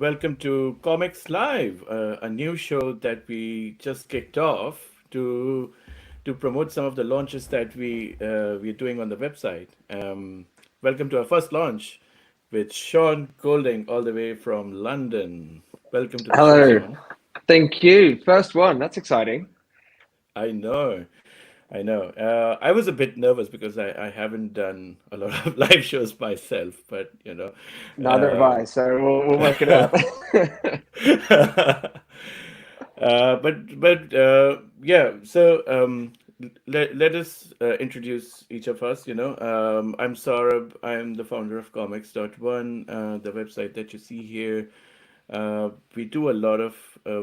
Welcome to Comics Live, a new show that we just kicked off to promote some of the launches that we're doing on the website. Welcome to our first launch with Sean Golding, all the way from London. Welcome to the show, Hello. Sean. Thank you. First one. That's exciting. I know, I know. I was a bit nervous because I haven't done a lot of live shows myself, but Neither have I, so we'll work it out. Yeah. So let us introduce each of us. I'm Saurabh. I'm the founder of Comics.one, the website that you see here. We do a lot of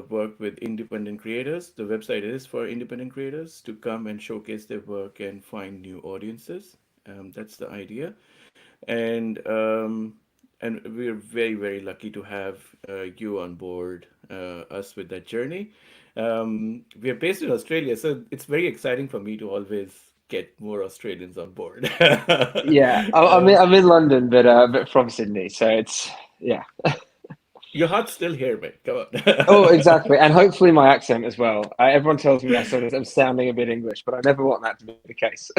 work with independent creators. The website is for independent creators to come and showcase their work and find new audiences. That's the idea, and um, and we're very very lucky to have you on board us with that journey. We are based in Australia, so it's very exciting for me to always get more Australians on board. Yeah, I'm in London, but from Sydney, so it's yeah. Your heart's still here, mate. Come Oh, on. exactly, and hopefully my accent as well. Everyone tells me I sort of am sounding a bit English, but I never want that to be the case.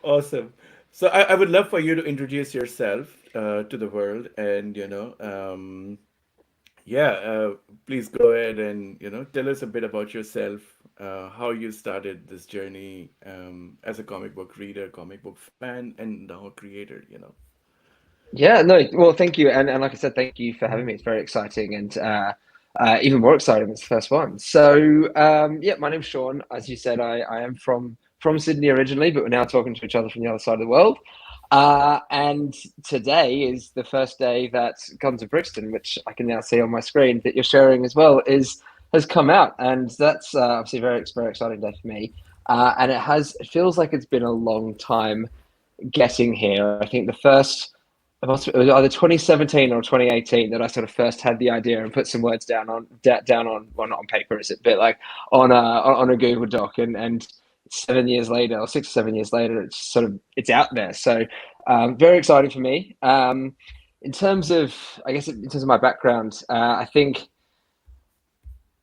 Awesome. So I would love for you to introduce yourself to the world, and yeah, please go ahead and tell us a bit about yourself, how you started this journey as a comic book reader, comic book fan, and now a creator. Yeah, no, well, thank you, and like I said, thank you for having me. It's very exciting, and even more exciting. It's the first one. So, yeah, my name's Sean. As you said, I am from Sydney originally, but we're now talking to each other from the other side of the world. And today is the first day that Guns of Brixton, which I can now see on my screen that you're sharing as well, is has come out, and that's obviously a very exciting day for me. And it feels like it's been a long time getting here. I think it was either 2017 or 2018 that I sort of first had the idea and put some words down on well, not on paper, is it, but like on a Google Doc, and 7 years later or 6 or 7 years later, it's out there. So very exciting for me. In terms of, I guess, in terms of my background, I think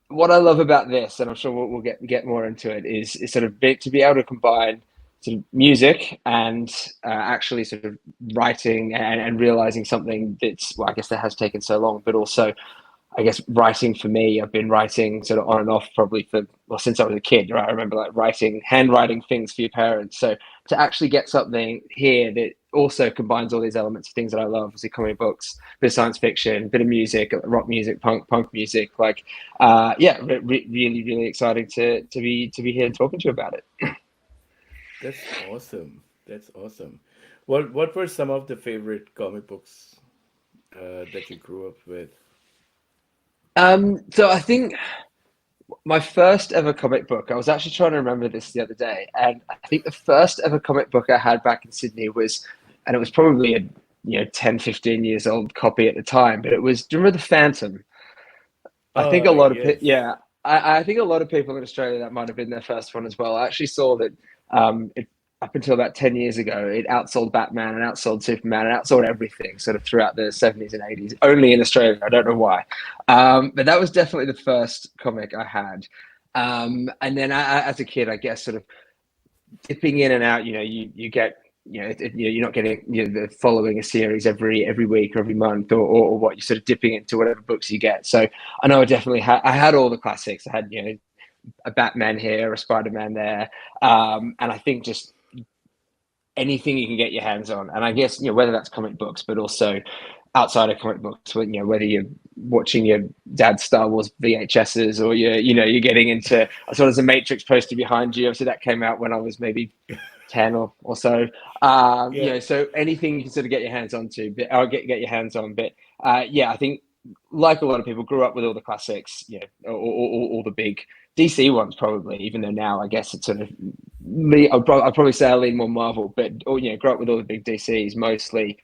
what I love about this, and I'm sure we'll get more into it, is sort of to be able to combine sort of music and actually sort of writing and realizing something that's, well, I guess that has taken so long, but also I guess writing for me, I've been writing sort of on and off probably since I was a kid, right? I remember like handwriting things for your parents. So to actually get something here that also combines all these elements of things that I love, obviously comic books, bit of science fiction, bit of music, rock music, punk music, like, yeah, really exciting to be here and talking to you about it. That's awesome. That's awesome. What were some of the favorite comic books that you grew up with? So I think my first ever comic book, I was actually trying to remember this the other day, and I think the first ever comic book I had back in Sydney was, and it was probably a 10, 15 years old copy at the time, but it was, do you remember The Phantom? I think a lot of Yes. yeah, I think a lot of people in Australia, that might have been their first one as well. I actually saw that up until about 10 years ago, it outsold Batman and outsold Superman and outsold everything sort of throughout the 70s and 80s, only in Australia. I don't know why. But that was definitely the first comic I had. And then as a kid, I guess sort of dipping in and out, you get, you're not getting, the following a series every week or every month, or what, you're sort of dipping into whatever books you get. So I know I had all the classics. I had, a Batman here, a Spider-Man there. And I think just anything you can get your hands on. And I guess, whether that's comic books, but also outside of comic books, whether you're watching your dad's Star Wars VHSs, or you're getting into, I saw there's a Matrix poster behind you. So that came out when I was maybe 10 or so. Yeah. So anything you can sort of get your hands onto, but or get your hands on. But yeah, I think, like a lot of people, grew up with all the classics, all the big DC ones, probably. Even though now, I guess it's sort of me. I'd probably say I lean more Marvel, but grew up with all the big DCs mostly.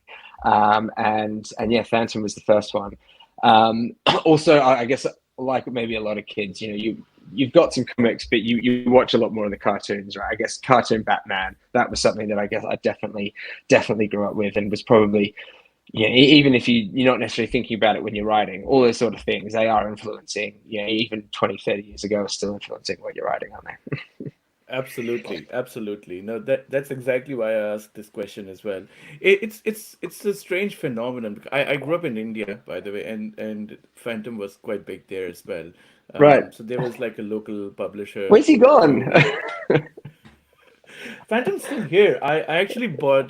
And yeah, Phantom was the first one. Also, I guess, like maybe a lot of kids, you've got some comics, but you watch a lot more of the cartoons, right? I guess cartoon Batman, that was something that I guess I definitely grew up with, and was probably yeah, even if you're not necessarily thinking about it when you're writing, all those sort of things, they are influencing, even 20, 30 years ago, are still influencing what you're writing, aren't they? Absolutely, absolutely. No, that's exactly why I asked this question as well. It's a strange phenomenon. I grew up in India, by the way, and Phantom was quite big there as well. Right. So there was like a local publisher Where's he gone? who Phantom's still here. I actually bought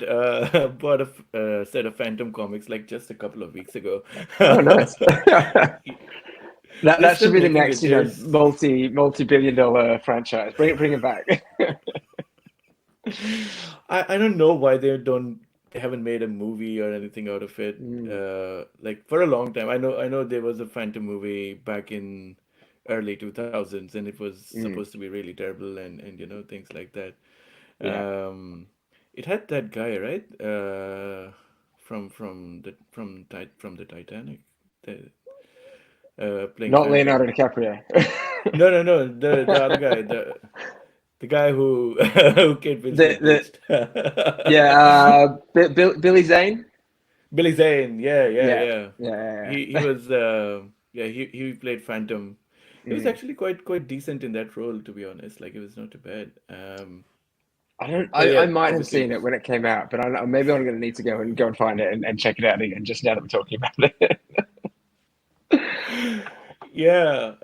bought a set of Phantom comics like just a couple of weeks ago. Oh, nice. That They're that should still be the making next, it. There's multi-billion dollar franchise. Bring it back. I don't know why they haven't made a movie or anything out of it. Mm, Like for a long time. I know there was a Phantom movie back in early 2000s and it was supposed mm, to be really terrible and things like that. yeah. Um it had that guy, right? From the Titanic. The, playing Not Leonardo Phantom. DiCaprio. No, the other guy, the guy who who Kate the Winslet the ditched. yeah, Billy Zane. Billy Zane, yeah, yeah, Yeah, yeah. He yeah. was yeah, he played Phantom. He was Mm. actually quite decent in that role, to be honest. Like it was not too bad. I don't. But I yeah, might have obviously, seen it when it came out, but maybe I'm going to need to go and find it and check it out again. Just now that we're talking about it. yeah.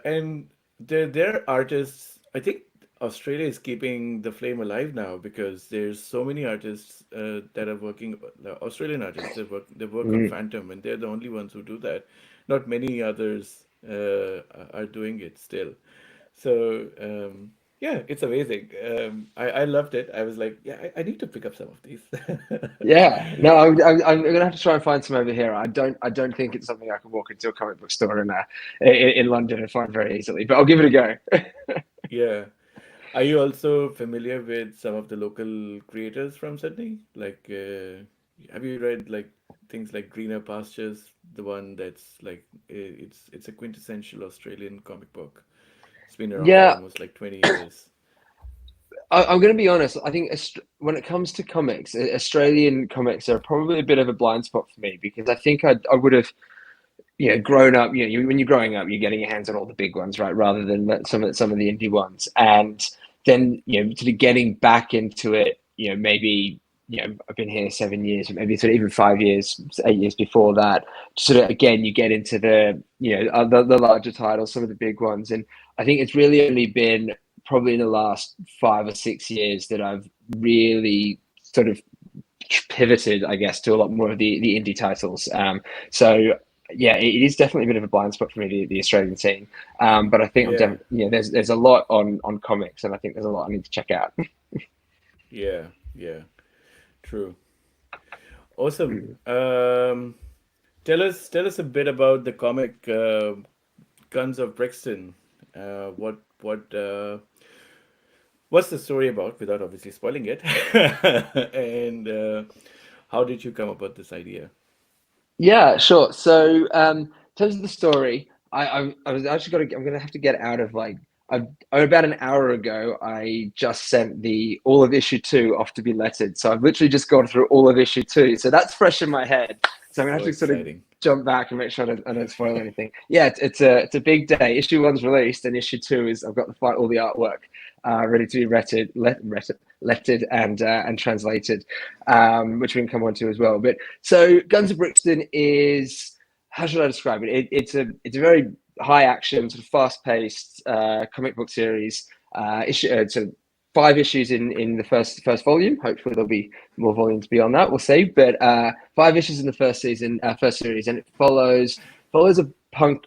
And their artists. I think Australia is keeping the flame alive now because there's so many artists that are working. Australian artists they work on Mm. Phantom, and they're the only ones who do that. Not many others are doing it still. So yeah, it's amazing. I loved it. I was like, yeah, I need to pick up some of these. Yeah, no, I'm going to have to try and find some over here. I don't think it's something I can walk into a comic book store in London and find very easily, but I'll give it a go. Yeah. Are you also familiar with some of the local creators from Sydney? Like, have you read like things like Greener Pastures, the one that's like it's a quintessential Australian comic book. It's been around for Yeah, almost like 20 years. I'm going to be honest. I think when it comes to comics, Australian comics are probably a bit of a blind spot for me because I think I would have grown up. When you're growing up, you're getting your hands on all the big ones, right? Rather than some of the indie ones, and then sort of getting back into it. Maybe I've been here 7 years, maybe sort of even 5 years, 8 years before that. Sort of again, you get into the larger titles, some of the big ones, and I think it's really only been probably in the last 5 or 6 years that I've really sort of pivoted, I guess, to a lot more of the indie titles. So yeah, it is definitely a bit of a blind spot for me, the Australian scene. But I think I'm Yeah, definitely, there's a lot on comics, and I think there's a lot I need to check out. yeah, yeah. True. Awesome. Tell us a bit about the comic Guns of Brixton. What's the story about without obviously spoiling it? And how did you come up with this idea? Yeah, sure. So, in terms of the story, I was actually I'm going to have to get out of about an hour ago, I just sent the all of issue 2 off to be lettered. So I've literally just gone through all of issue 2. So that's fresh in my head. So I'm going to Oh, have to sort of exciting. jump back and make sure I don't spoil anything. Yeah, it's a big day. Issue 1's released, and issue 2 is I've got to find all the artwork ready to be lettered and translated, which we can come on to as well. But so Guns of Brixton is, how should I describe it? It's a very high action, sort of fast paced comic book series. Sort of 5 issues in the first volume. Hopefully there'll be more volumes beyond that. We'll see. But 5 issues in the first series, and it follows a punk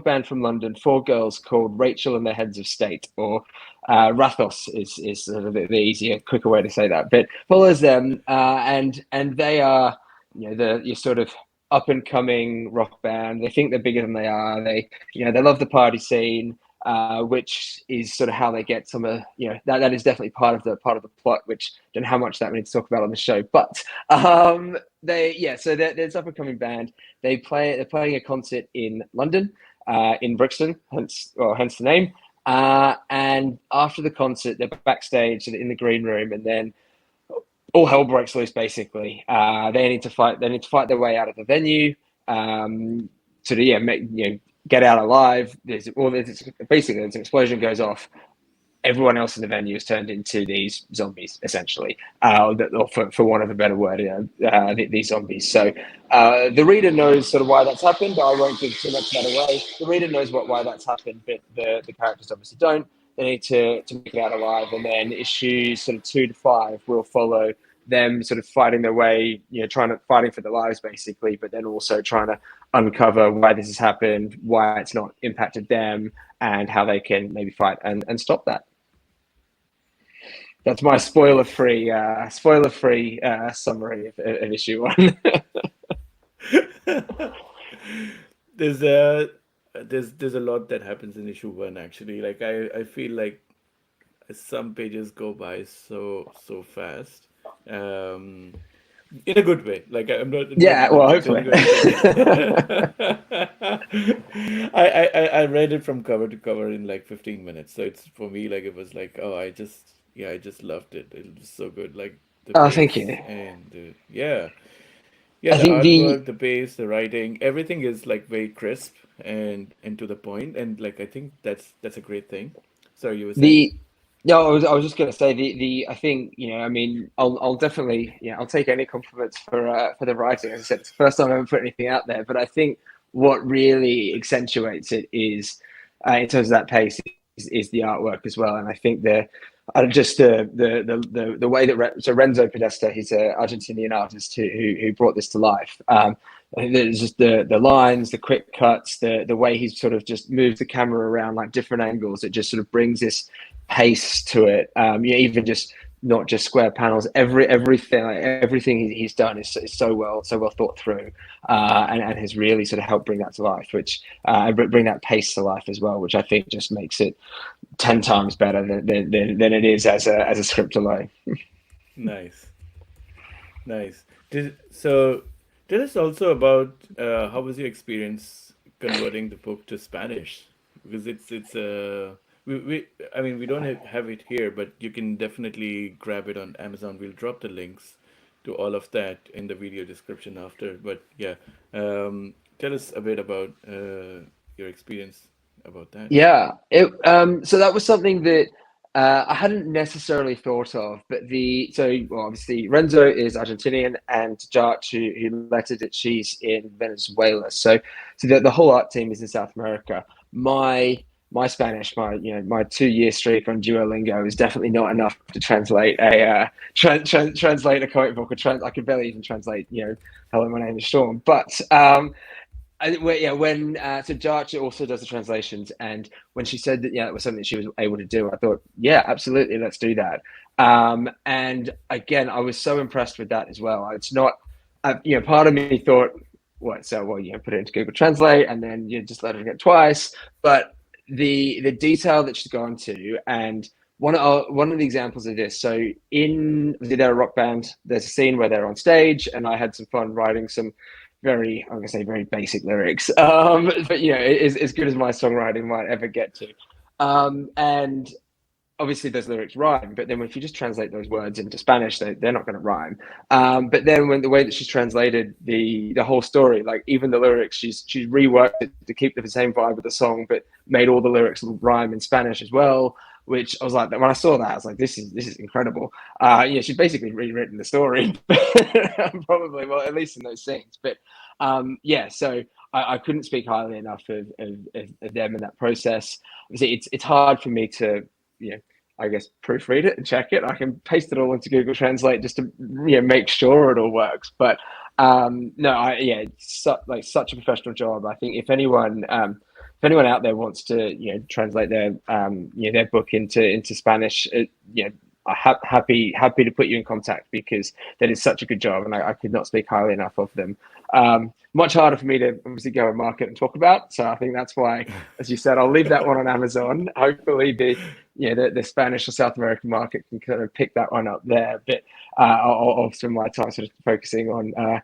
band from London, 4 girls called Rachel and the Heads of State, or Rathos is sort of the easier, quicker way to say that. But follows them, and they are the your sort of up and coming rock band. They think they're bigger than they are. They love the party scene, which is sort of how they get some of that is definitely part of the plot, which I don't know how much that we need to talk about on the show. But so they're this up and coming band. They're playing a concert in London, in Brixton, hence the name. And after the concert, they're backstage in the green room, and then all hell breaks loose. Basically, they need to fight. They need to fight their way out of the venue. Um, sort of, yeah, get out alive. Basically, there's an explosion goes off. Everyone else in the venue is turned into these zombies, essentially, or for want of a better word, these zombies. So the reader knows sort of why that's happened. I won't give too much of that away. The reader knows why that's happened, but the characters obviously don't. They need to make it out alive, and then issues sort of 2 to 5 will follow them sort of fighting their way, fighting for their lives basically, but then also trying to uncover why this has happened, why it's not impacted them, and how they can maybe fight and stop that. That's my Nice. spoiler free summary of issue one. There's a there's a lot that happens in issue one actually. Like I feel like some pages go by so fast. Um, in a good way. Like I'm Yeah, well, not hopefully. telling you anything. I read it from cover to cover in like 15 minutes. So it's for me like it was like, oh, I just loved it. It was so good. Like the Oh, thank you. pace and yeah. Yeah, I the think the artwork, the pace, the writing, everything is like very crisp and to the point, and like I think that's a great thing. Sorry, you were saying? the no, I was just going to say the I think I mean I'll definitely I'll take any compliments for the writing. As I said, it's the first time I ever put anything out there, but I think what really accentuates it is in terms of that pace is the artwork as well. And I think just the way that so Renzo Podesta, he's an Argentinian artist who brought this to life. I think there's just the lines, the quick cuts, the way he sort of just moves the camera around like different angles. It just sort of brings this pace to it. Even just not just square panels. Everything he's done is so well thought through, and has really sort of helped bring that to life, which bring that pace to life as well, which I think just makes it 10 times better than it is as a script alone. Nice, nice. So tell us also about how was your experience converting the book to Spanish? Because it's we I mean we don't have it here, but you can definitely grab it on Amazon. We'll drop the links to all of that in the video description after. But yeah, tell us a bit about your experience about that. Yeah, so that was something that I hadn't necessarily thought of, but well, obviously Renzo is Argentinian, and Jart, who lettered it, she's in Venezuela. So the whole art team is in South America. My Spanish, my 2 year streak on Duolingo is definitely not enough to translate translate a comic book. I could barely even translate, hello, my name is Sean. But when so Jarcha also does the translations, and when she said that it was something that she was able to do, I thought, yeah, absolutely, let's do that. And again, I was so impressed with that as well. It's not, part of me thought, what? So well, put it into Google Translate, and then you just let it get twice. But the detail that she's gone to, and one of the examples of this. So they're a rock band. There's a scene where they're on stage, and I had some fun writing some I'm gonna say very basic lyrics, but as good as my songwriting might ever get to. And obviously those lyrics rhyme, but then if you just translate those words into Spanish, they're not going to rhyme. But then when the way that she's translated the whole story, like even the lyrics, she's reworked it to keep the same vibe of the song, but made all the lyrics rhyme in Spanish as well. Which I was like, when I saw that, I was like, this is incredible. She's basically rewritten the story, probably, well, at least in those scenes. But so I couldn't speak highly enough of them in that process. Obviously, it's hard for me to I guess proofread it and check it. I can paste it all into Google Translate just to make sure it all works. But no, it's such a professional job. I think if anyone out there wants to translate their book into Spanish, happy to put you in contact, because that is such a good job, and I could not speak highly enough of them. Much harder for me to obviously go and market and talk about. So I think that's why, as you said, I'll leave that one on Amazon. Hopefully the Spanish or South American market can kind of pick that one up there. But I'll spend my time sort of focusing on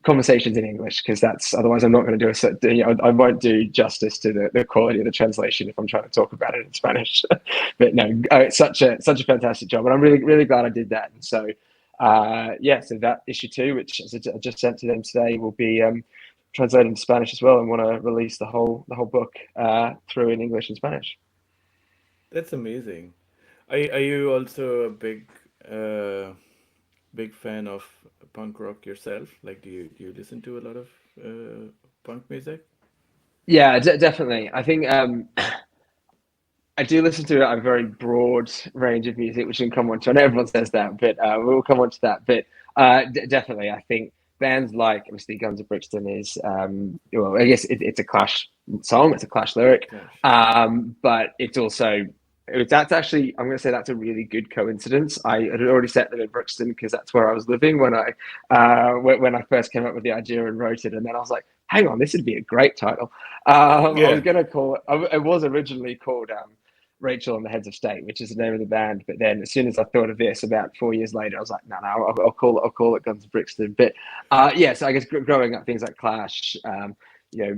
conversations in English, because that's otherwise I'm not going to do I won't do justice to the quality of the translation if I'm trying to talk about it in Spanish. But no, it's such a fantastic job, and I'm really glad I did that. And so Yeah, so that issue two, which I just sent to them today, will be translated into Spanish as well, and want to release the whole book through in English and Spanish. That's amazing. Are you also a big fan of punk rock yourself? Like, do you listen to a lot of punk music? Yeah, definitely. I think I do listen to a very broad range of music, which we can come on to. I know everyone says that, but we'll come on to that. But definitely, I think bands like obviously Guns of Brixton is, well, I guess it's a Clash song, it's a Clash lyric, Clash. but it's also that's actually I'm going to say that's a really good coincidence. I had already set them in Brixton because that's where I was living when I first came up with the idea and wrote it, and then I was like, hang on, this would be a great title. I was Yeah. going to call it. It was originally called. Rachel and the Heads of State, which is the name of the band. But then, as soon as I thought of this, about 4 years later, I was like, no, I'll call it Guns of Brixton. But yeah, so I guess growing up, things like Clash,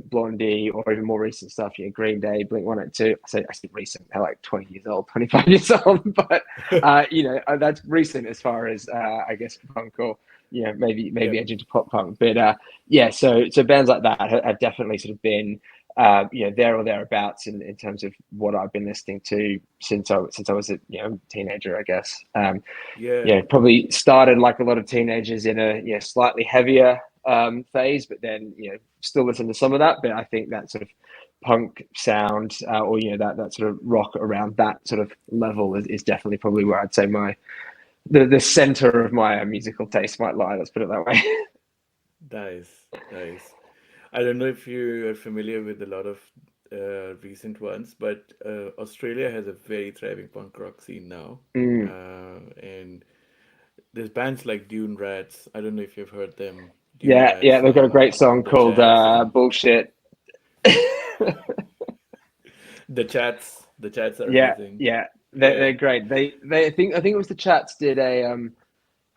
Blondie, or even more recent stuff, Green Day, Blink 182. I say recent, they're like 20 years old, 25 years old, but that's recent as far as I guess punk or maybe Yep. edge into pop punk. But yeah, so bands like that have definitely sort of been there or thereabouts in terms of what I've been listening to since I was a teenager, I guess. Yeah. Probably started like a lot of teenagers in a slightly heavier phase, but then still listen to some of that. But I think that sort of punk sound or that sort of rock around that sort of level is definitely probably where I'd say the center of my musical taste might lie. Let's put it that way. Nice. Nice. I don't know if you are familiar with a lot of recent ones, but Australia has a very thriving punk rock scene now. Mm. And there's bands like Dune Rats. I don't know if you've heard them. Dune Yeah, Rats, they've got a great song The called Chats, and "Bullshit." the Chats are Yeah, amazing. yeah, they're Yeah. great. I think it was the Chats did a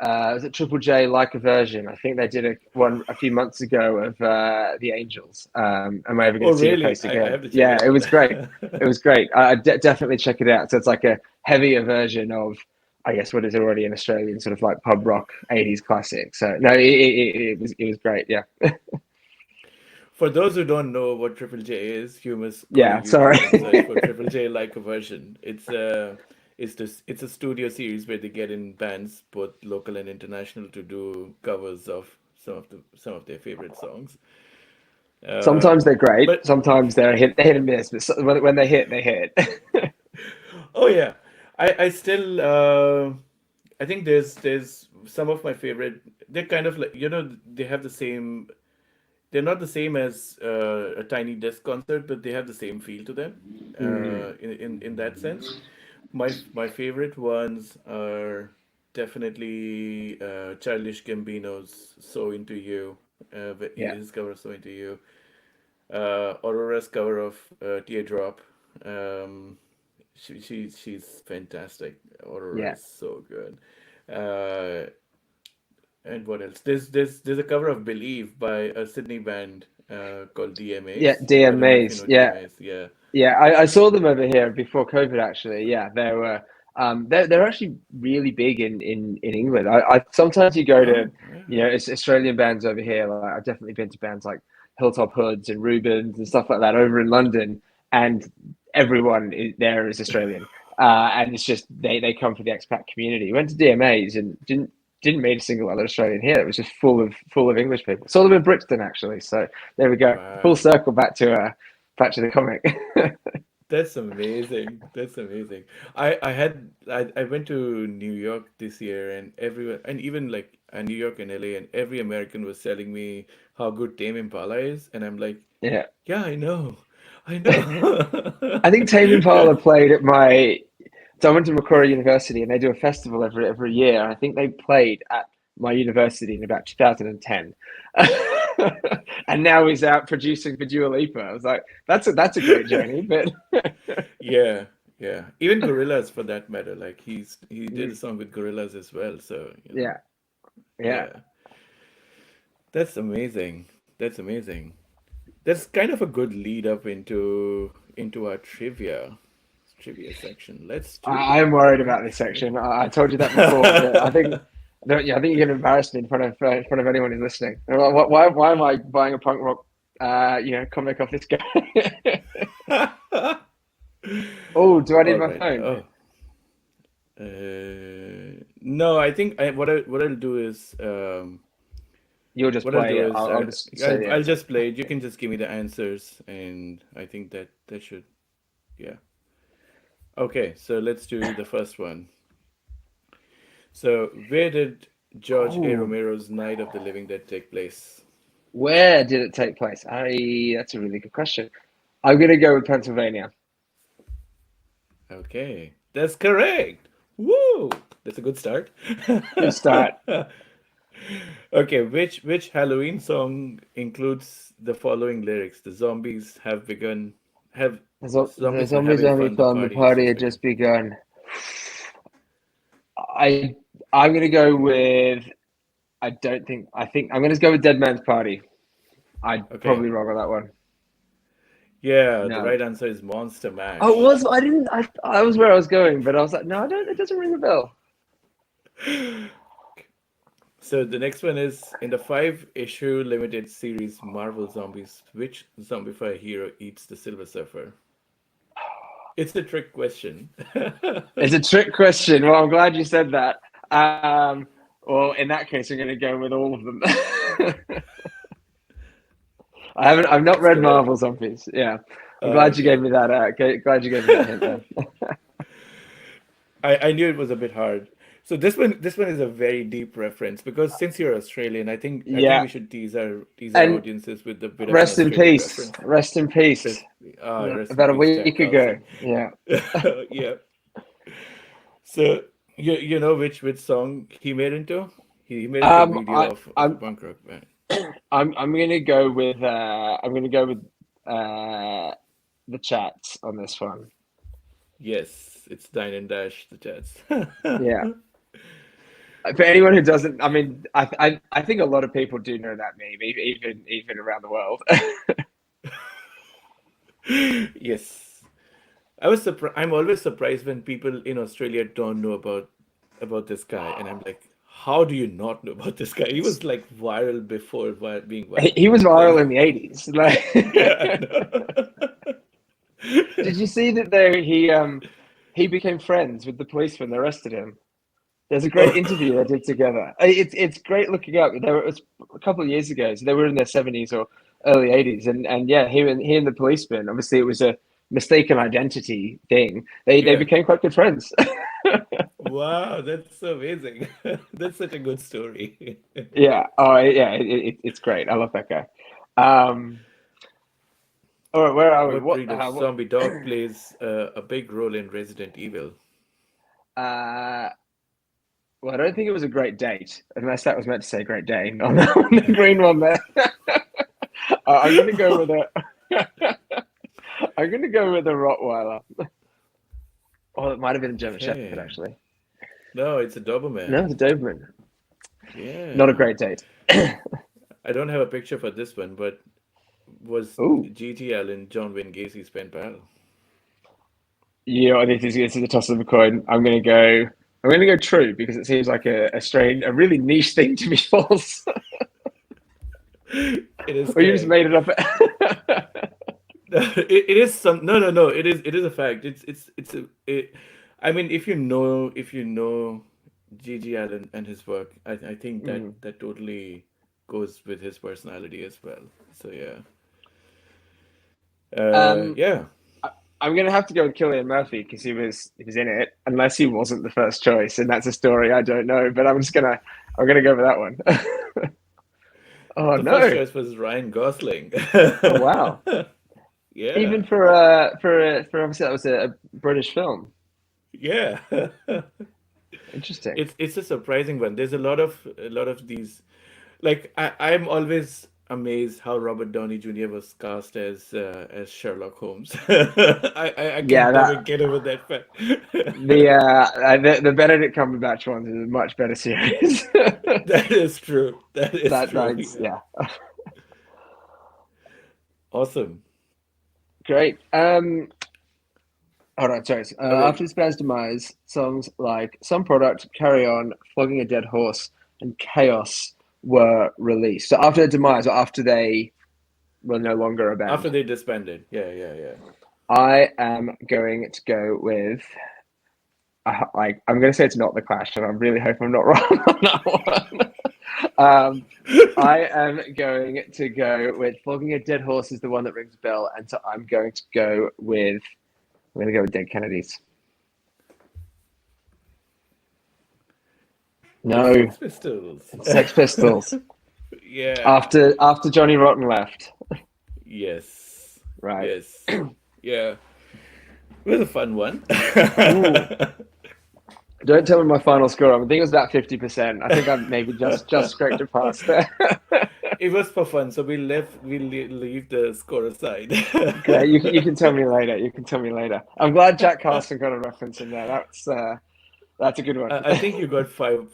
was it Triple J like a version? I think they did one a few months ago of the Angels. Am I ever going Oh, to see your really? face I again? have to check Yeah, it it out. was great. It was great. Definitely check it out. So it's like a heavier version of, I guess, what is already an Australian sort of like pub rock '80s classic. So no, it was great. Yeah, For those who don't know what Triple J is, you must go to yeah. Sorry. YouTube and search for Triple J like a version. It's a studio series where they get in bands, both local and international, to do covers of some of their favorite songs. Sometimes they're great. But Sometimes they hit and miss. But when they hit, they hit. oh yeah, I still I think there's some of my favorite. They're kind of like they have the same. They're not the same as a Tiny Desk concert, but they have the same feel to them. Mm, In that sense, my favorite ones are definitely Childish Gambino's "So Into You," yeah, his cover of "So Into You," Aurora's cover of "Teardrop." Um, she's fantastic. Aurora yeah. is so good. Uh, and what else? There's a cover of "Believe" by a Sydney band called Yeah, DMAs. I don't know if you DMAs. know Yeah, DMAs. Yeah. yeah. I saw them over here before COVID. Actually, yeah, they were. They're actually really big in England. I sometimes you go to, Oh, yeah. it's Australian bands over here. Like I've definitely been to bands like Hilltop Hoods and Rubens and stuff like that over in London, and everyone there is Australian. And it's just they come for the expat community. Went to DMAs and didn't meet a single other Australian here. It was just full of English people. Saw them in Brixton actually. So there we go. Full Wow. circle back to the comic. That's amazing. That's amazing. I went to New York this year, and everyone, and even like New York and LA, and every American was telling me how good Tame Impala is, and I'm like, Yeah. yeah, I know. I know. I think Tame Yeah. Impala played at my. So I went to Macquarie University, and they do a festival every year. And I think they played at my university in about 2010, and now he's out producing for Dua Lipa. I was like, that's a great journey. But Yeah, yeah. Even Gorillaz for that matter. Like he did a song with Gorillaz as well, so yeah, yeah. yeah. That's amazing. That's amazing. That's kind of a good lead up into our trivia section. Let's do I that, am worried brother. about this section. I told you that before, but I think Yeah, I think you're going to embarrass me in front of anyone who's listening. Why am I buying a punk rock, comic off this guy? Oh, do I need All my right. phone? Oh, no. I think what I'll do is You'll just what I'll play do it. is I'll just say the I'll answer. just play it. You can just give me the answers, and I think that should, yeah. Okay, so let's do the first one. So, where did George A. Oh, Romero's Night of the Living Dead take place? where did it take place? That's a really good question. I'm going to go with Pennsylvania. Okay, that's correct. Woo! That's a good start. Good start. Okay, which Halloween song includes the following lyrics? Have The zombies are zombies having only fun. The fun. The party has party just had begun. just begun. I I'm going to go with. I don't think. I think I'm going to go with Dead Man's Party. I'd Okay, probably wrong on that one. yeah, the No. right answer is Monster Oh, it Mash. was. I didn't. I was where I was going, but I was like, no, I don't. It doesn't ring a bell. So the next one is in the five-issue limited series Marvel Zombies, which zombify hero eats the Silver Surfer? It's a trick question. It's a trick question. Well, I'm glad you said that. Well, in that case, I'm going to go with all of them. I haven't. I've not That's read correct. Marvel Zombies. Yeah, I'm glad you gave Okay. me that. Glad you gave me that hint there. I knew it was a bit hard. So this one is a very deep reference because since you're Australian, I think Yeah, we should tease our and audiences with a bit of an rest in Australian peace. reference. Rest in peace. Rest, rest in About a peace, Jack week ago. Carlson. Yeah. Yeah. So you know which song he made into? He made into a Um, video I, of a I'm, punk rock band. I'm gonna go with. I'm gonna go with the chats on this one. Yes, it's Dine and Dash, the Jets. Yeah. For anyone who doesn't, I mean, I think a lot of people do know that meme, even around the world. Yes. I'm always surprised when people in Australia don't know about this guy, and I'm like, how do you not know about this guy? He was like viral before being viral. He was So viral in the 80s. Like, yeah, I know. did you see that he became friends with the policeman that arrested him? There's a great Oh, interview they did together. It's great looking up. It was a couple of years ago, so they were in their 70s or early 80s, and yeah, he and the policeman. Obviously, it was a mistaken identity thing. They yeah. became quite good friends. Wow, that's so amazing. That's such a good story. Yeah. Oh, yeah. It's great. I love that guy. Um. All right. Where are we? What breed of What? zombie dog plays a big role in Resident Evil? Uh. Well, I don't think it was a Great Date, unless that was meant to say Great Dane on the green one there. I'm gonna go with a. I'm gonna go with a Rottweiler. Oh, it might have been a German Shepherd Okay. actually. No, it's a No, Doberman. it's a Doberman. Not a Yeah. Great Date. I don't have a picture for this one, but was Oh, G.T. Allen John Wayne Gacy's pen pal? yeah. This is a toss of a coin. I'm gonna go. I'm gonna go true because it seems like a really niche thing to be false. It is Or you just correct. made it up. It is some no. It is a fact. I mean, if you know G.G. Allen and his work, I think that Mm. that totally goes with his personality as well. So yeah, Um, yeah. I, I'm gonna have to go with Killian Murphy because he was in it, unless he wasn't the first choice, and that's a story I don't know. But I'm gonna go with that one. Oh The first no! choice was Ryan Gosling. Oh wow! Even Yeah, for obviously that was a British film. yeah. Interesting. It's a surprising one. There's a lot of these. Like I'm always amazed how Robert Downey Jr. was cast as Sherlock Holmes. I can Yeah, never that get over that fact. the Benedict Cumberbatch one is a much better series. That is true. That is true. That's Yeah. yeah, Awesome. great. Hold on, sorry. Okay, After this band's demise, songs like "Some Product," "Carry On," "Flogging a Dead Horse," and "Chaos" were released. So after the demise, or after they were no longer a after band, they disbanded. Yeah, yeah, yeah. I am going to go with. I'm going to say it's not the Clash, and I really hope I'm not wrong on that one. I am going to go with "Flogging a Dead Horse" is the one that rings a bell, and so I'm going to go with Dead Kennedys. The No, Sex Pistols. Sex Pistols. Yeah. After Johnny Rotten left, Yes. right? Yes. Yeah. It was a fun one. Ooh, don't tell me my final score. I think it was about 50%. I think I maybe just scraped it past there. It was for fun, so leave the score aside. Great. You can tell me later. You can tell me later. I'm glad Jack Carlson got a reference in there. That's a good one. I think you got five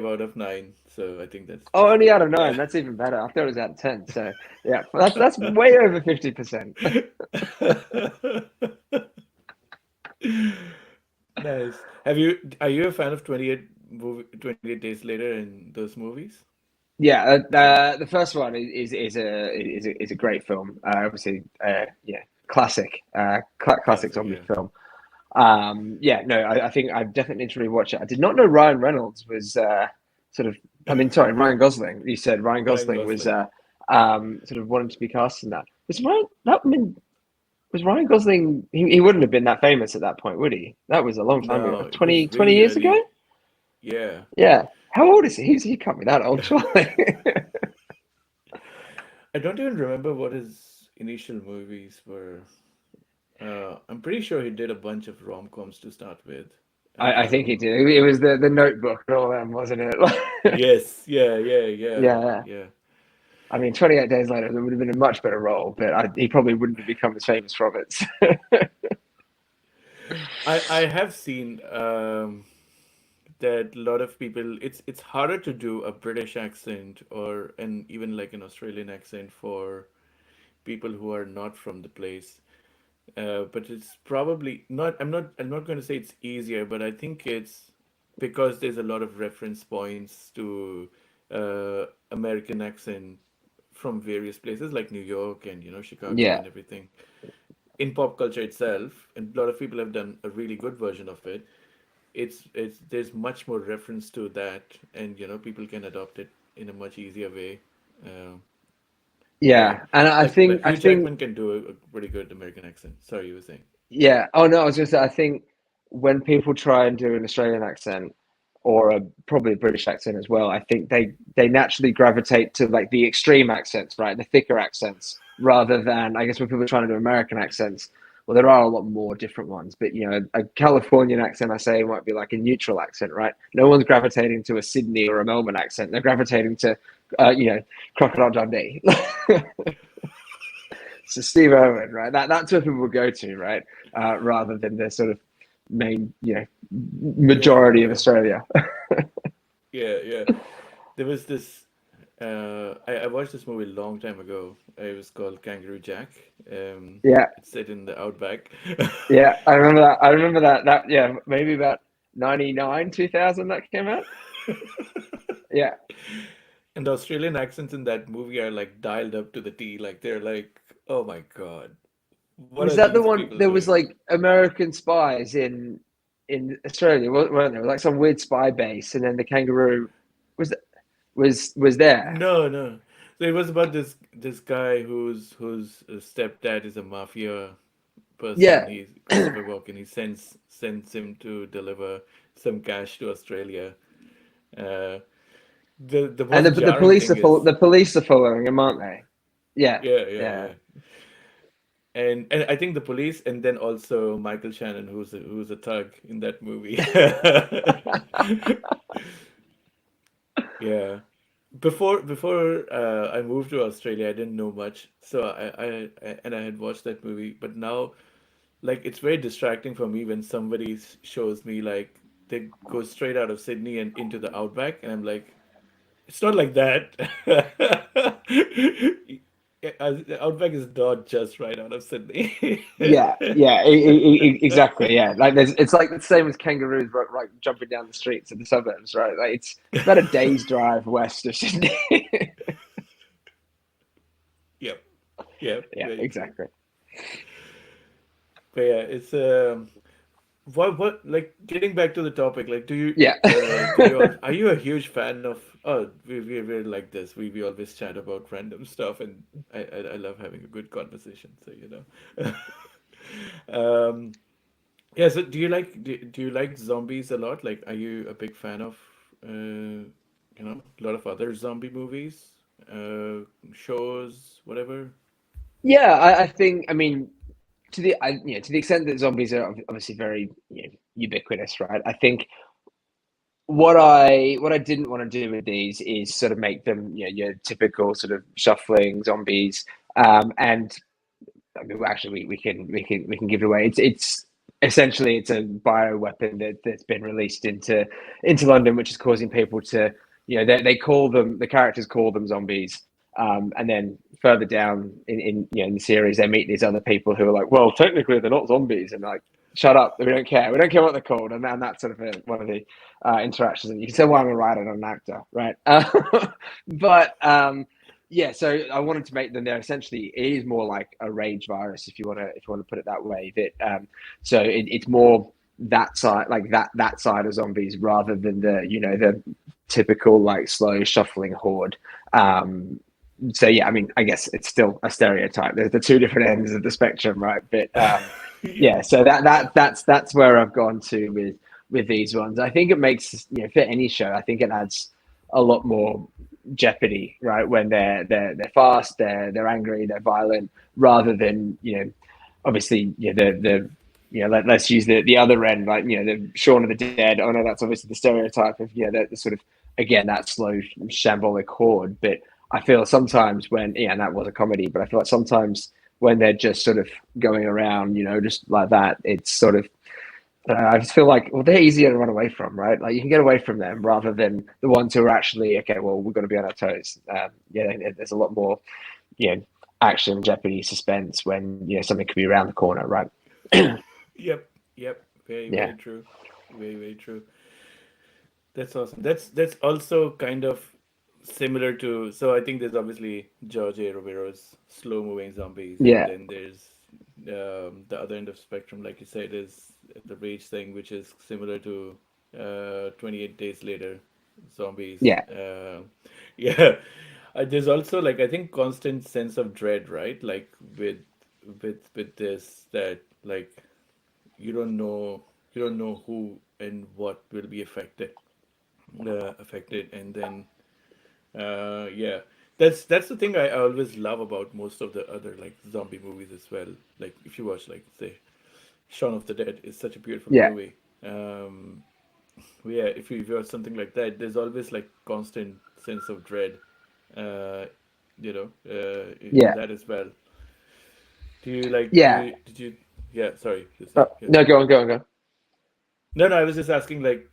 out of nine, so I think Oh, that's only good. out of nine. Yeah. That's even better. I thought it was out of 10. So yeah, that's way over 50%. Nice. Are you a fan of 28 Days Later in those movies? Yeah, Like, the first one is a great film. Obviously, yeah, classic, classic classic, zombie yeah. film. Yeah, no, I think I definitely need to rewatch it. I did not know Ryan Reynolds was sort of. I mean, sorry, Ryan Gosling. You said Ryan Ryan Gosling was Gosling. sort of wanting to be cast in that. Was Ryan? That I mean, was Ryan Gosling? He wouldn't have been that famous at that point, would he? That was a long time ago. No, it was 20 really years ago. early. Yeah. Yeah. How old is he? He can't be that old, surely. I don't even remember what his initial movies were. I'm pretty sure he did a bunch of rom-coms to start with. I think he Um, did. It was the Notebook and all them, wasn't it? yes, yeah, yeah, yeah, Yeah. yeah. I mean, 28 Days Later, there would have been a much better role, but he probably wouldn't have become as famous from it. I have seen that a lot of people it's harder to do a British accent or an even like an Australian accent for people who are not from the place. But it's probably not. I'm not going to say it's easier, but I think it's because there's a lot of reference points to American accent from various places like New York and Chicago Yeah. and everything in pop culture itself, and a lot of people have done a really good version of it. It's there's much more reference to that, and people can adopt it in a much easier way. Uh, yeah, Yeah. And like I Hugh think, Jackman can do a pretty good American accent. Sorry, you were saying. yeah. Oh, no, I was going to say, I think when people try and do an Australian accent or probably a British accent as well, I think they naturally gravitate to like the extreme accents, right? The thicker accents, rather than, I guess, when people are trying to do American accents. Well, there are a lot more different ones, but a Californian accent, I say, might be like a neutral accent, right? No one's gravitating to a Sydney or a Melbourne accent. They're gravitating to, Crocodile Dundee. So Steve Irwin, right? That's where people will go to, right? Rather than the sort of main, Yeah, majority of yeah, Australia. yeah, yeah. There was this. I watched this movie a long time ago. It was called Kangaroo Jack. Yeah, It's set in the outback. yeah, I remember that. I remember that. Yeah, maybe about 99, 2000 that came out. Yeah, And the Australian accents in that movie are like dialed up to the T. Like they're like, oh my God, what was are that the these one? people There was doing? like American spies in Australia, weren't there? Like some weird spy base, and then the kangaroo was was there. No, no. So it was about this guy whose stepdad is a mafia person. Yeah, He's Christopher Walken. He sends him to deliver some cash to Australia. Uh, the and most the jarring police thing is, the police are following him, aren't they? Yeah, yeah, yeah, yeah. yeah. And I think the police, and then also Michael Shannon, who's a thug in that movie. Yeah. Before I moved to Australia, I didn't know much, so I had watched that movie, but now like it's very distracting for me when somebody shows me like they go straight out of Sydney and into the outback, and I'm like, it's not like that. Outback is not just right out of Sydney. Exactly. Yeah, like it's like the same as kangaroos, right, jumping down the streets of the suburbs, right? Like it's about a day's drive west of Sydney. Yep, yep, Yeah, very true. exactly. But yeah, it's what like getting back to the topic, like Yeah. do you all are you a huge fan of we're like this. We always chat about random stuff and I love having a good conversation, so Um yeah, so do you like zombies a lot? Like are you a big fan of a lot of other zombie movies, shows, whatever? Yeah, I think. I mean, to the extent that zombies are obviously very ubiquitous, right? I think what I didn't want to do with these is sort of make them your typical sort of shuffling zombies. And I mean, well, actually, we can give it away. It's essentially it's a bio weapon that's been released into London, which is causing people to they call them the characters call them zombies. And then further down in the series, they meet these other people who are like, well, technically they're not zombies, and like, shut up, we don't care what they're called, and that's sort of one of the interactions. And you can tell why I'm a writer, not an actor, right? But yeah, so I wanted to make them there. Essentially, it is more like a rage virus, if you want to put it that way. So it's more that side, like that side of zombies, rather than the typical like slow shuffling horde. So yeah, I mean, I guess it's still a stereotype. There's the two different ends of the spectrum, right? But Yeah. yeah, so that's where I've gone to with these ones. I think it makes for any show. I think it adds a lot more jeopardy, right? When they're fast, they're angry, they're violent, rather than obviously the let's use the other end, like the Shaun of the Dead. Oh no, that's obviously the stereotype of the sort of again that slow shambolic horde. But I feel sometimes when and that was a comedy, but I feel like sometimes when they're just sort of going around, just like that, it's sort of I just feel like, well, they're easier to run away from, right? Like you can get away from them rather than the ones who are actually okay. Well, we've got to be on our toes. There's a lot more, you know, action, jeopardy, suspense when something could be around the corner, right? Yep, yep. Very, Yeah, very true. Very, very true. That's awesome. That's also kind of similar to. So I think there's obviously George A. Romero's slow-moving zombies, and yeah, then there's the other end of spectrum, like you said, is the rage thing, which is similar to 28 Days Later zombies. yeah, Yeah, there's also like I think constant sense of dread, right? Like with this that like you don't know you don't know who and what will be affected, and then yeah, that's the thing I always love about most of the other like zombie movies as well. Like if you watch like say Shaun of the Dead is such a beautiful yeah, movie. Yeah, if you watch something like that, there's always like constant sense of dread, uh, in yeah, that as well. Do you like yeah. did you yeah, sorry, you say yeah. No, go on, go on, go on. No, no, I was just asking like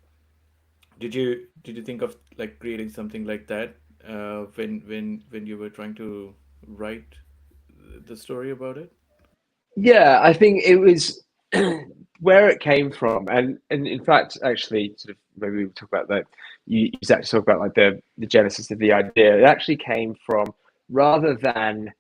did you think of like creating something like that when you were trying to write the story about it? Yeah, I think it was where it came from, and in fact, actually, sort of maybe we talk about that. You actually talk about like the genesis of the idea. It actually came from rather than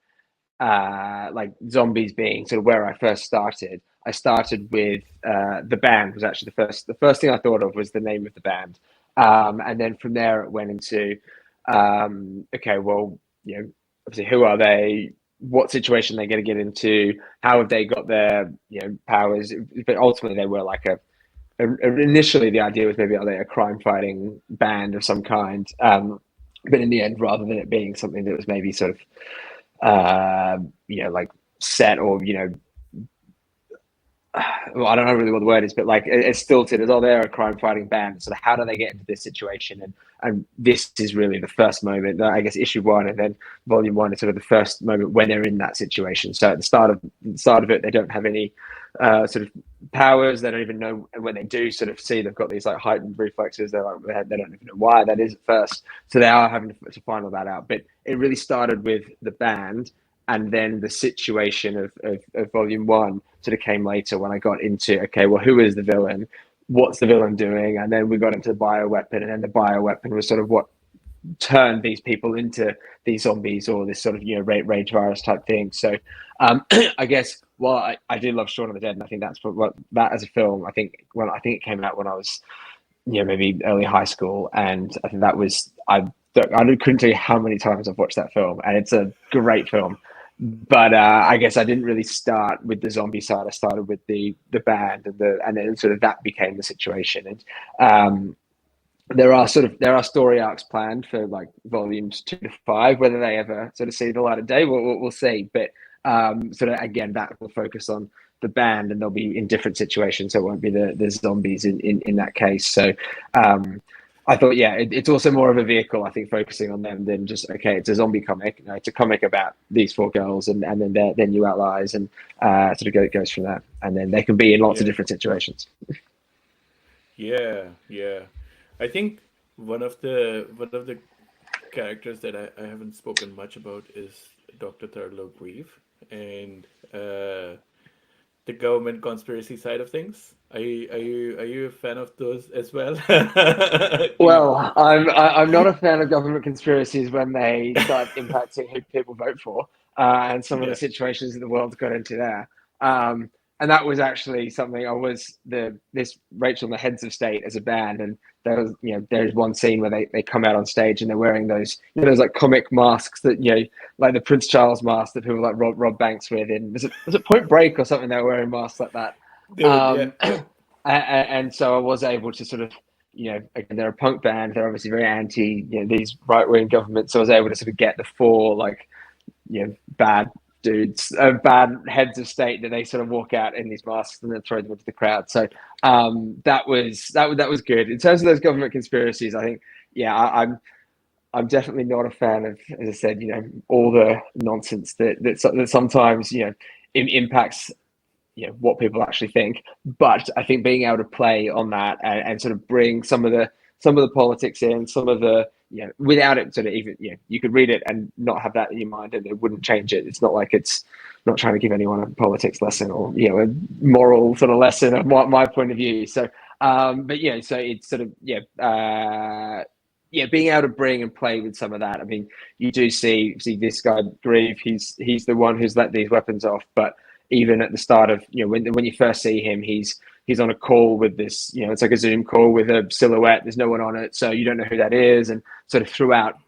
like zombies being sort of where I first started. I started with the band was actually the first thing I thought of was the name of the band, and then from there it went into okay, well, obviously who are they? What situation they're going to get into? How have they got their powers? But ultimately, they were like initially the idea was maybe are they a crime fighting band of some kind, but in the end, rather than it being something that was maybe sort of like set or well, I don't know really what the word is, but like it's stilted as oh they're a crime fighting band. So how do they get into this situation? And this is really the first moment. I guess issue one and then volume one is sort of the first moment when they're in that situation. So at the start of it, they don't have any sort of powers. They don't even know when they do sort of see they've got these like heightened reflexes. They don't even know why that is at first. So they are having to find all that out. But it really started with the band and then the situation of volume one sort of came later when I got into, okay, well, who is the villain? What's the villain doing? And then we got into the bioweapon, and then the bioweapon was sort of what turned these people into these zombies or this sort of rage virus type thing. So I guess while I did love Shaun of the Dead, and I think that's what that as a film. I think it came out when I was maybe early high school, and I think that was I couldn't tell you how many times I've watched that film, and it's a great film. But I guess I didn't really start with the zombie side. I started with the band and then sort of that became the situation. And there are story arcs planned for like volumes 2 to 5. Whether they ever sort of see the light of day, we'll see. But sort of again, that will focus on the band, and they'll be in different situations, so it won't be the zombies in that case. So I thought, yeah, it's also more of a vehicle, I think, focusing on them than just, okay, it's a zombie comic. It's a comic about these 4 girls and then their new allies, and sort of goes from there. And then they can be in lots of Yeah. different situations. Yeah, yeah. I think one of the characters that I haven't spoken much about is Dr. Thurlow Grieve and the government conspiracy side of things. Are you a fan of those as well? Do you, Well, I'm not a fan of government conspiracies when they start impacting who people vote for, and some of the yeah. situations that the world's got into there. Um, and that was actually something I was this Rachel and the Heads of State as a band, and there's one scene where they come out on stage and they're wearing those those like comic masks that like the Prince Charles mask that people like Rob Banks with in was it Point Break or something, they were wearing masks like that. Dude, yeah, yeah. And so I was able to sort of, again, they're a punk band. They're obviously very anti, these right wing governments. So I was able to sort of get the 4 like, bad dudes, bad heads of state that they sort of walk out in these masks and then throw them into the crowd. So that was good in terms of those government conspiracies. I think, yeah, I'm definitely not a fan of, as I said, all the nonsense that sometimes impacts what people actually think. But I think being able to play on that and sort of bring some of the politics in, some of the without it sort of even you could read it and not have that in your mind and it wouldn't change it. It's not like it's not trying to give anyone a politics lesson or a moral sort of lesson of my point of view. So but so it's sort of being able to bring and play with some of that. I mean, you do see this guy Grieve. He's the one who's let these weapons off, but even at the start of when you first see him, he's on a call with this it's like a Zoom call with a silhouette. There's no one on it, so you don't know who that is. And sort of throughout,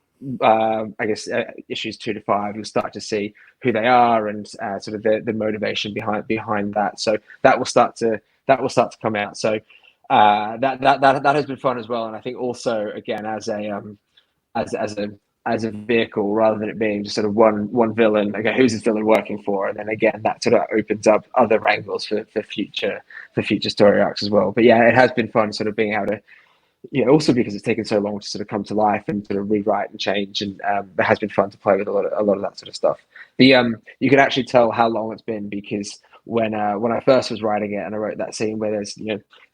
I guess issues 2 to 5, you'll start to see who they are and sort of the motivation behind that. So that will start to come out. So that has been fun as well. And I think also again as a vehicle rather than it being just sort of one villain. Okay, who's this villain working for? And then again, that sort of opens up other angles for future story arcs as well. But yeah, it has been fun sort of being able to also because it's taken so long to sort of come to life and sort of rewrite and change, and it has been fun to play with a lot of that sort of stuff. The you can actually tell how long it's been because when I first was writing it and I wrote that scene where there's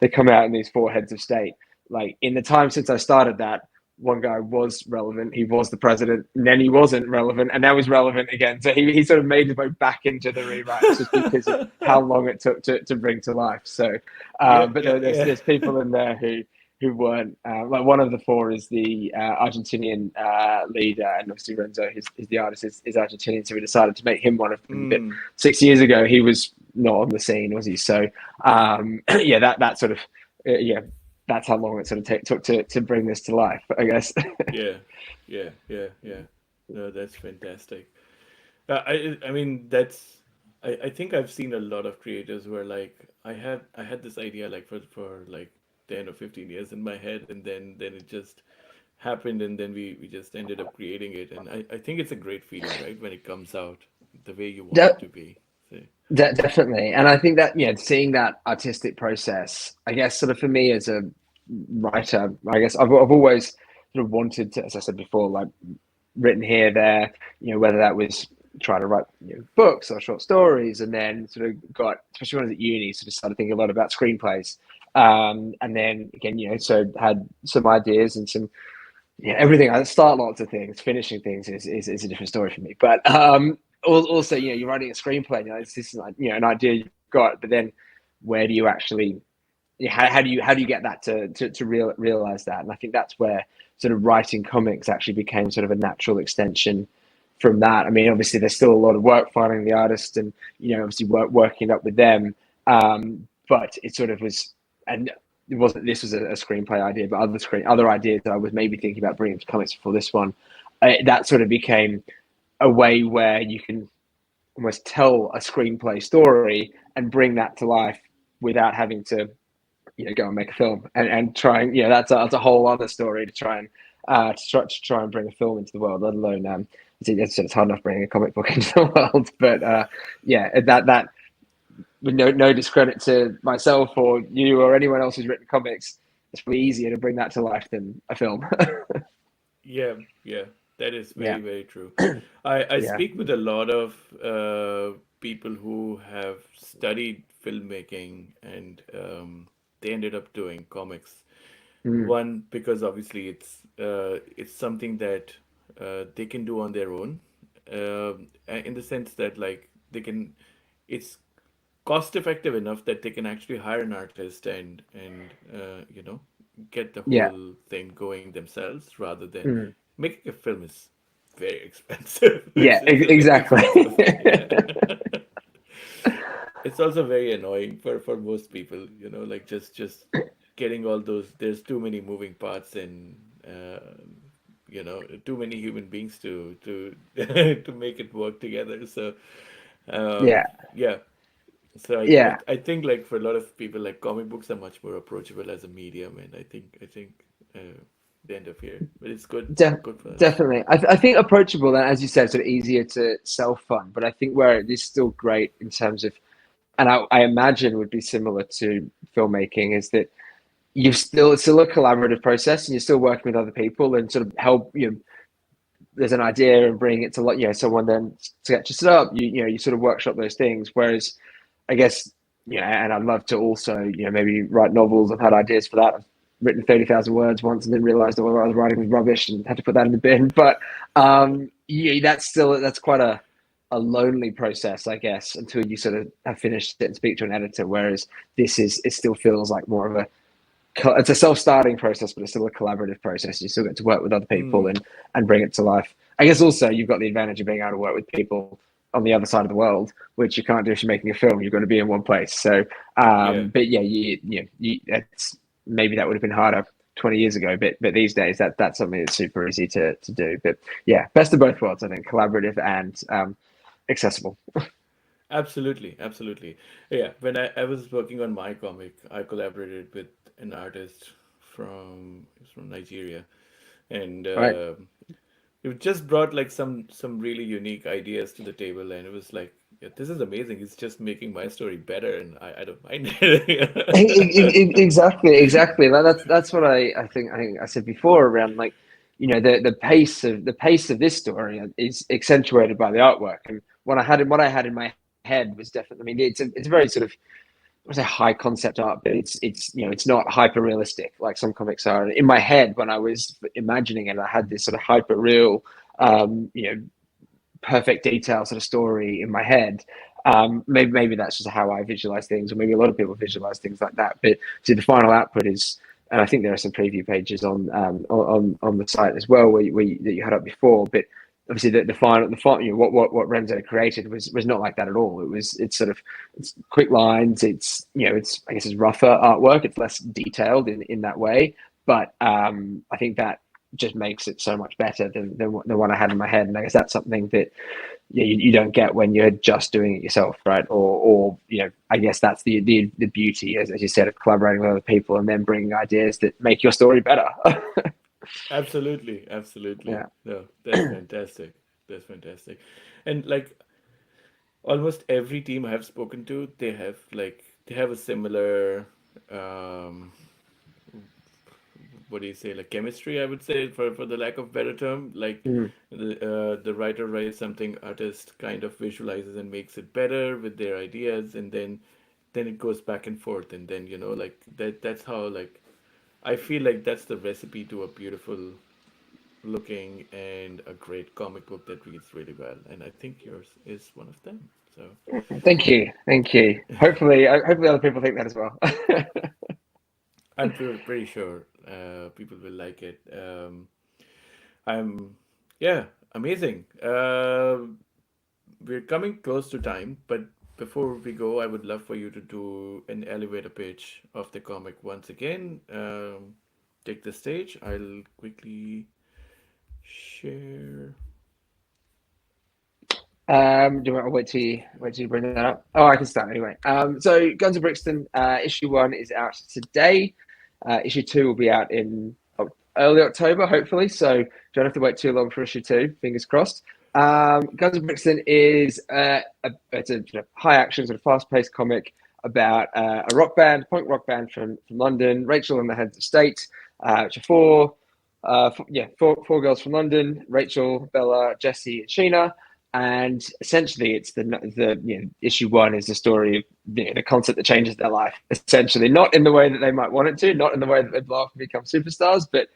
they come out in these 4 heads of state, like in the time since I started that, one guy was relevant, he was the president, and then he wasn't relevant, and now he's relevant again. So he sort of made his way back into the rewrites just because of how long it took to bring to life. So, Yeah, but yeah, yeah. there's people in there who weren't like one of the 4 is the Argentinian leader, and obviously Renzo, is the artist, is Argentinian, so we decided to make him one of them. But Mm, 6 years ago, he was not on the scene, was he? So yeah, that sort of yeah, that's how long it sort of took to bring this to life, I guess. yeah, yeah, yeah, yeah. No, that's fantastic. I mean I think I've seen a lot of creators where like I had this idea like for like 10 or 15 years in my head, and then it just happened, and then we just ended up creating it, and I think it's a great feeling, right, when it comes out the way you want it De- to be. So, definitely, and I think that seeing that artistic process, I guess, sort of for me as a writer, I guess I've always sort of wanted to, as I said before, like written here, there, whether that was trying to write books or short stories, and then sort of got, especially when I was at uni, sort of started thinking a lot about screenplays. And then again, so had some ideas and some, everything. I start lots of things, finishing things is a different story for me. But also, you're writing a screenplay. It's this like an idea you've got, but then where do you actually how do you get that to realize that? And I think that's where sort of writing comics actually became sort of a natural extension from that. I mean, obviously, there's still a lot of work finding the artist and obviously working it up with them. But it sort of was, and it wasn't. This was a screenplay idea, but other ideas that I was maybe thinking about bringing to comics before this one. That sort of became a way where you can almost tell a screenplay story and bring that to life without having to go and make a film and try and that's a whole other story to try and to try and bring a film into the world, let alone it's hard enough bringing a comic book into the world. But that with no discredit to myself or you or anyone else who's written comics, it's probably easier to bring that to life than a film. Yeah, yeah, that is Yeah, very, very true. I yeah. speak with a lot of people who have studied filmmaking and they ended up doing comics. Mm. One, because obviously it's something that they can do on their own, in the sense that like they can, it's cost effective enough that they can actually hire an artist and get the Yeah. whole thing going themselves rather than Mm. making a film is very expensive. Yeah, It's a very exactly. expensive thing. Yeah. It's also very annoying for most people, like just getting all those. There's too many moving parts and too many human beings to to make it work together. So Yeah, yeah, so yeah. I think like for a lot of people, like comic books are much more approachable as a medium, and I think they end up here, but it's good De- good for us. Definitely. I think approachable and, as you said, sort of easier to self fund. But I think where it is still great in terms of, and I imagine would be similar to filmmaking, is that it's still a collaborative process and you're still working with other people and sort of help, there's an idea and bring it to someone then sketches it up, you sort of workshop those things. Whereas I guess, and I'd love to also, maybe write novels. I've had ideas for that. I've written 30,000 words once and then realized that what I was writing was rubbish and had to put that in the bin. But that's quite a lonely process, I guess, until you sort of have finished it and speak to an editor. Whereas it still feels like more of it's a self-starting process, but it's still a collaborative process. You still get to work with other people Mm, and bring it to life. I guess also you've got the advantage of being able to work with people on the other side of the world, which you can't do if you're making a film. You've got to be in one place. So, yeah, but yeah, it's maybe that would have been harder 20 years ago, but these days that's something that's super easy to do. But yeah, best of both worlds, I think, collaborative and accessible. absolutely, absolutely. Yeah, when I was working on my comic, I collaborated with an artist from Nigeria, and Right. it just brought like some really unique ideas to the table, and it was like, yeah, this is amazing. It's just making my story better, and I don't mind it. Exactly. That's what I think I said before around like, the pace of this story is accentuated by the artwork. And what I had in my head was definitely. I mean, it's a very sort of, I would say, high concept art, but it's not hyper realistic like some comics are. In my head, when I was imagining it, I had this sort of hyper real, um, you know, perfect detail sort of story in my head. Maybe that's just how I visualize things, or maybe a lot of people visualize things like that. But see, the final output is, and I think there are some preview pages on the site as well that you had up before. But obviously, the final, what Renzo created was not like that at all. It's quick lines. It's I guess it's rougher artwork. It's less detailed in that way. But I think that just makes it so much better than the one I had in my head. And I guess that's something that you don't get when you're just doing it yourself, right? Or I guess that's the beauty, as you said, of collaborating with other people and then bringing ideas that make your story better. Absolutely, absolutely. Yeah. No, that's fantastic. That's fantastic. And like almost every team I have spoken to, they have a similar um what do you say, like chemistry, I would say, for the lack of better term. Like Mm. the writer writes something, artist kind of visualizes and makes it better with their ideas, and then it goes back and forth, and then like that's how like I feel like that's the recipe to a beautiful looking and a great comic book that reads really well. And I think yours is one of them. So Thank you, thank you. Hopefully other people think that as well. I'm pretty sure people will like it. I'm, yeah, amazing. We're coming close to time, but before we go, I would love for you to do an elevator pitch of the comic once again. Take the stage. I'll quickly share. Do you want to wait till you bring that up? Oh, I can start anyway. So Guns of Brixton, issue 1 is out today. Issue 2 will be out in early October, hopefully. So don't have to wait too long for issue 2. Fingers crossed. Guns of Brixton is it's a high action, sort of fast paced comic about a rock band, punk rock band from London. Rachel and the Heads of State, which are four girls from London: Rachel, Bella, Jessie, and Sheena. And essentially, it's the issue 1 is the story of the concept that changes their life. Essentially, not in the way that they might want it to, not in the way that they blow off and become superstars, but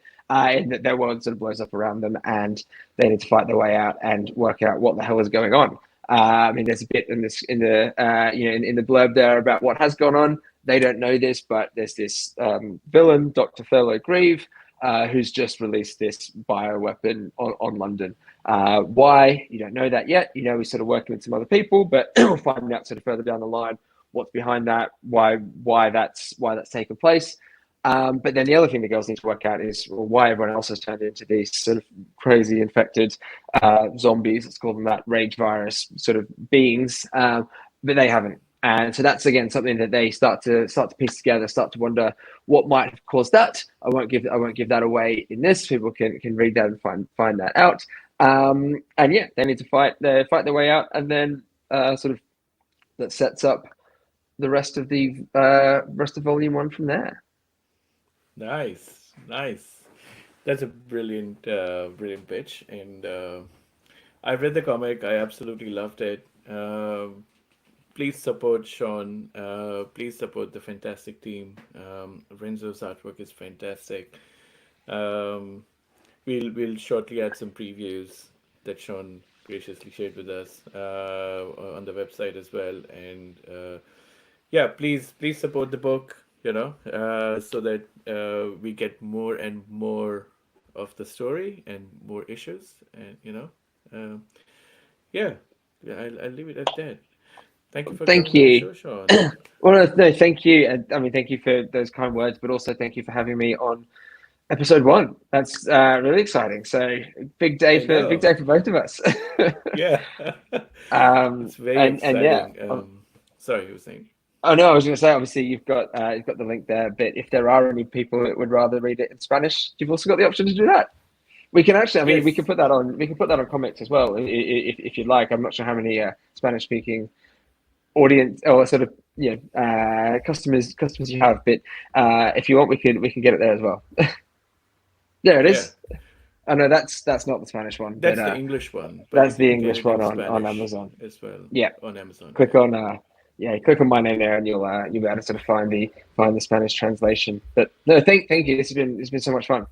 in that their world sort of blows up around them, and they need to fight their way out and work out what the hell is going on. I mean, there's a bit in the blurb there about what has gone on. They don't know this, but there's this villain, Dr. Furlough Grieve, who's just released this bioweapon on London. Why? You don't know that yet. We're sort of working with some other people, but we'll find out sort of further down the line what's behind that, why that's taken place. But then the other thing the girls need to work out is why everyone else has turned into these sort of crazy infected zombies. Let's call them that, rage virus sort of beings, but they haven't. And so that's again something that they start to piece together, start to wonder what might have caused that. I won't give that away in this. People can read that and find that out. And yeah, they need to fight their way out, and then sort of that sets up the rest of volume 1 from there. Nice, nice. That's a brilliant, brilliant pitch, and I read the comic. I absolutely loved it. Please support Sean. Please support the fantastic team. Renzo's artwork is fantastic. Um, we'll shortly add some previews that Sean graciously shared with us on the website as well. And yeah, please support the book. So that we get more and more of the story and more issues. And yeah, I'll leave it at that. Thank you for Thank coming on the you. show, Sean. Well, no, thank you. And I mean, thank you for those kind words, but also thank you for having me on episode 1. That's really exciting. So I big know. day for both of us. Yeah. It's very And yeah. exciting. Sorry, you were saying. Oh no, I was going to say, obviously you've got the link there, but if there are any people that would rather read it in Spanish, you've also got the option to do that. We can actually, I mean, we Yes. can put that on Comix as well, if you'd like. I'm not sure how many Spanish speaking audience or sort of customers you have, but if you want, we can get it there as well. There it Yeah. is. I know that's not the Spanish one, but That's the English one, but that's if you the can get English it in one on Spanish Amazon. as well Yeah, on Amazon. click on click on my name there, and you'll be able to sort of find the Spanish translation. But no, thank you. It's been so much fun.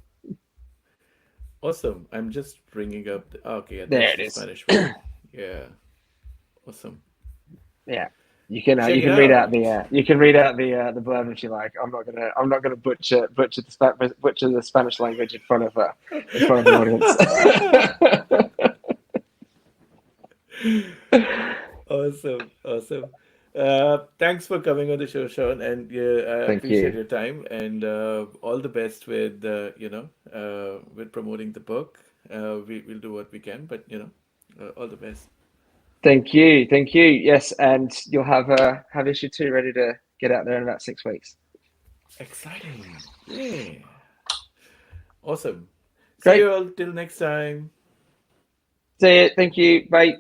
Awesome. I'm just bringing up okay, yeah, There that's it the is. Spanish one. Yeah. Awesome. Yeah, Check you it can read out out. the blurb if you like. I'm not gonna butcher the Spanish language in front of an audience. Awesome. Awesome. Thanks for coming on the show, Sean, and yeah, I Thank appreciate you. your time and all the best with with promoting the book. We'll do what we can, but all the best. Thank you. Thank you. Yes, and you'll have issue 2 ready to get out there in about 6 weeks. Exciting. Yeah. Awesome. See Great. you all till next time. See you. Thank you. Bye.